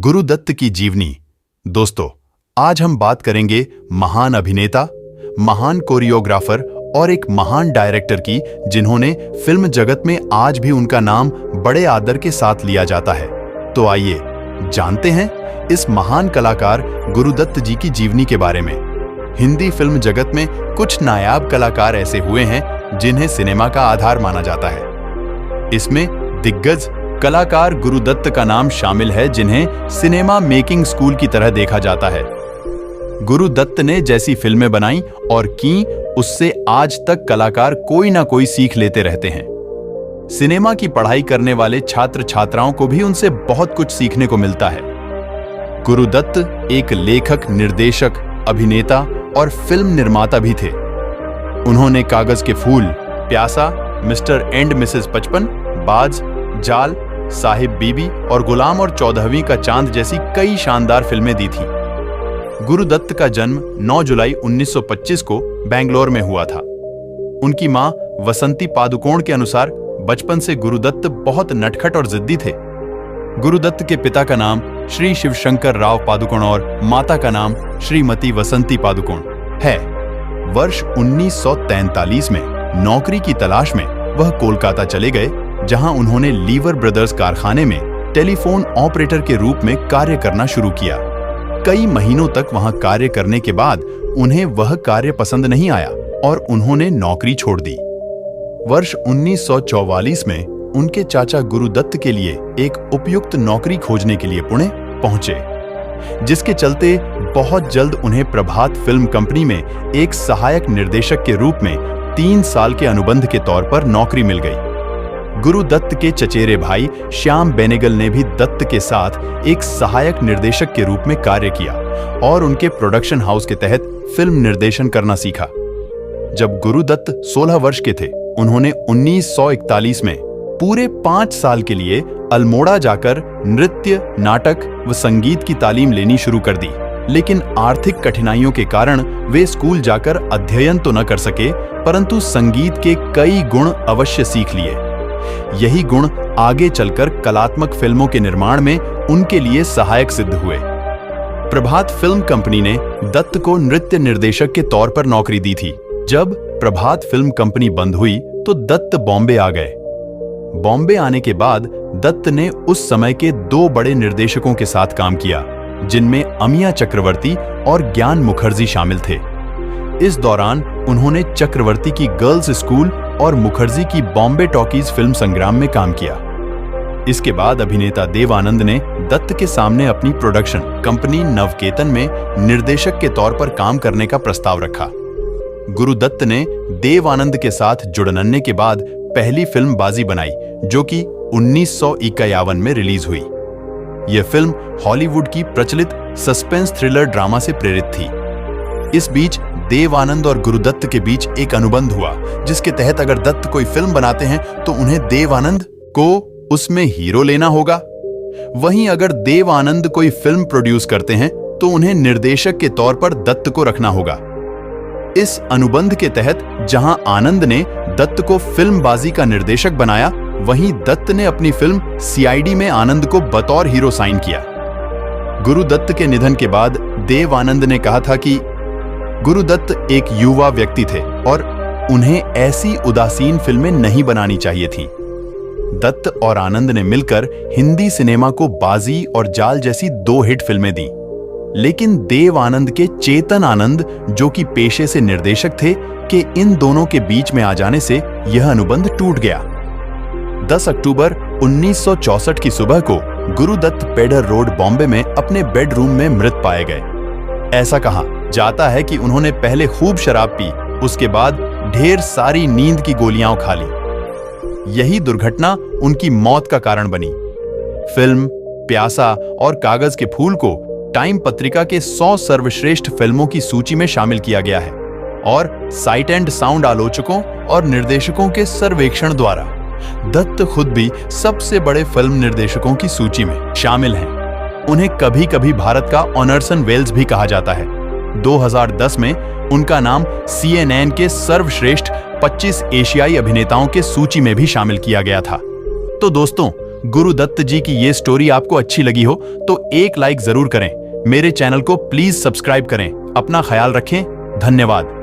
गुरुदत्त की जीवनी। दोस्तों, आज हम बात करेंगे महान अभिनेता, महान कोरियोग्राफर और एक महान डायरेक्टर की, जिन्होंने फिल्म जगत में आज भी उनका नाम बड़े आदर के साथ लिया जाता है। तो आइए जानते हैं इस महान कलाकार गुरुदत्त जी की जीवनी के बारे में। हिंदी फिल्म जगत में कुछ नायाब कलाकार ऐसे हुए हैं जिन्हें सिनेमा का आधार माना जाता है। इसमें दिग्गज कलाकार गुरुदत्त का नाम शामिल है, जिन्हें सिनेमा मेकिंग स्कूल की तरह देखा जाता है। गुरुदत्त ने जैसी फिल्में बनाई और की, उससे आज तक कलाकार कोई ना कोई सीख लेते रहते हैं। सिनेमा की पढ़ाई करने वाले छात्र छात्राओं को भी उनसे बहुत कुछ सीखने को मिलता है। गुरुदत्त एक लेखक, निर्देशक, अभिनेता और फिल्म निर्माता भी थे। उन्होंने कागज के फूल, प्यासा, मिस्टर एंड मिसेस 55, बाज, जाल, साहिब बीबी और गुलाम और 14वीं का चांद जैसी कई शानदार फिल्में दी थीं। गुरुदत्त का जन्म 9 जुलाई 1925 को बेंगलोर में हुआ था। उनकी मां वसंती पादुकोण के अनुसार बचपन से गुरुदत्त बहुत नटखट और जिद्दी थे। गुरुदत्त के पिता का नाम श्री शिवशंकर राव पादुकोण और माता का नाम श्रीमती वसंती पादुकोण है। वर्ष 1943 में नौकरी की तलाश में वह कोलकाता चले गए, जहां उन्होंने लीवर ब्रदर्स कारखाने में टेलीफोन ऑपरेटर के रूप में कार्य करना शुरू किया। कई महीनों तक वहां कार्य करने के बाद उन्हें वह कार्य पसंद नहीं आया और उन्होंने नौकरी छोड़ दी। वर्ष 1944 में उनके चाचा गुरुदत्त के लिए एक उपयुक्त नौकरी खोजने के लिए पुणे पहुंचे, जिसके चलते बहुत जल्द उन्हें प्रभात फिल्म कंपनी में एक सहायक निर्देशक के रूप में 3 साल के अनुबंध के तौर पर नौकरी मिल गई। गुरुदत्त के चचेरे भाई श्याम बेनेगल ने भी दत्त के साथ एक सहायक निर्देशक के रूप में कार्य किया और उनके प्रोडक्शन हाउस के तहत फिल्म निर्देशन करना सीखा। जब गुरुदत्त 16 वर्ष के थे, उन्होंने 1941 में पूरे 5 साल के लिए अल्मोड़ा जाकर नृत्य, नाटक व संगीत की तालीम लेनी शुरू कर दी। लेकिन आर्थिक कठिनाइयों के कारण वे स्कूल जाकर अध्ययन तो न कर सके, परंतु संगीत के कई गुण अवश्य सीख लिए। यही गुण आगे चलकर कलात्मक फिल्मों के निर्माण में उनके लिए सहायक सिद्ध हुए। प्रभात फिल्म कंपनी ने दत्त को नृत्य निर्देशक के तौर पर नौकरी दी थी। जब प्रभात फिल्म कंपनी बंद हुई तो दत्त बॉम्बे आ गए। बॉम्बे आने के बाद दत्त ने उस समय के 2 बड़े निर्देशकों के साथ काम किया, जिनमें अमिया चक्रवर्ती और ज्ञान मुखर्जी शामिल थे। इस दौरान उन्होंने चक्रवर्ती की गर्ल्स स्कूल और मुखर्जी की बॉम्बे टॉकीज फिल्म संग्राम में काम किया। इसके बाद अभिनेता देव आनंद ने दत्त के सामने अपनी प्रोडक्शन कंपनी नवकेतन में निर्देशक के तौर पर काम करने का प्रस्ताव रखा। गुरुदत्त ने देव आनंद के साथ जुड़नन्ने के बाद पहली फिल्म बाजी बनाई, जो कि 1951 में रिलीज हुई। यह फिल्म हॉलीवुड की प्रचलित सस्पेंस थ्रिलर ड्रामा से प्रेरित थी। इस बीच देव आनंद और गुरुदत्त के बीच एक अनुबंध हुआ, जिसके तहत अगर दत्त कोई फिल्म बनाते हैं तो उन्हें देव आनंद को उसमें हीरो लेना होगा। वहीं अगर देव आनंद कोई फिल्म प्रोड्यूस करते हैं तो उन्हें निर्देशक के तौर पर दत्त को रखना होगा। इस अनुबंध के तहत जहां आनंद ने दत्त को फिल्मबाजी का निर्देशक बनाया, वहीं दत्त ने अपनी फिल्म सीआईडी में आनंद को बतौर हीरो साइन किया। गुरुदत्त के निधन के बाद देव आनंद ने कहा था कि गुरुदत्त एक युवा व्यक्ति थे और उन्हें ऐसी उदासीन फिल्में नहीं बनानी चाहिए थीं। दत्त और आनंद ने मिलकर हिंदी सिनेमा को बाजी और जाल जैसी 2 हिट फिल्में दी, लेकिन देव आनंद के चेतन आनंद, जो कि पेशे से निर्देशक थे, के इन दोनों के बीच में आ जाने से यह अनुबंध टूट गया। 10 अक्टूबर 1964 की सुबह को गुरुदत्त पेडर रोड, बॉम्बे में अपने बेडरूम में मृत पाए गए। ऐसा कहा जाता है कि उन्होंने पहले खूब शराब पी, उसके बाद ढेर सारी नींद की गोलियां खा ली। यही दुर्घटना उनकी मौत का कारण बनी। फिल्म प्यासा और कागज के फूल को टाइम पत्रिका के 100 सर्वश्रेष्ठ फिल्मों की सूची में शामिल किया गया है और साइट एंड साउंड आलोचकों और निर्देशकों के सर्वेक्षण द्वारा दत्त खुद भी सबसे बड़े फिल्म निर्देशकों की सूची में शामिल हैं। उन्हें कभी कभी भारत का ऑनर्सन वेल्स भी कहा जाता है। 2010 में उनका नाम CNN के सर्वश्रेष्ठ 25 एशियाई अभिनेताओं के सूची में भी शामिल किया गया था। तो दोस्तों, गुरुदत्त जी की ये स्टोरी आपको अच्छी लगी हो तो एक लाइक जरूर करें। मेरे चैनल को प्लीज सब्सक्राइब करें। अपना ख्याल रखें। धन्यवाद।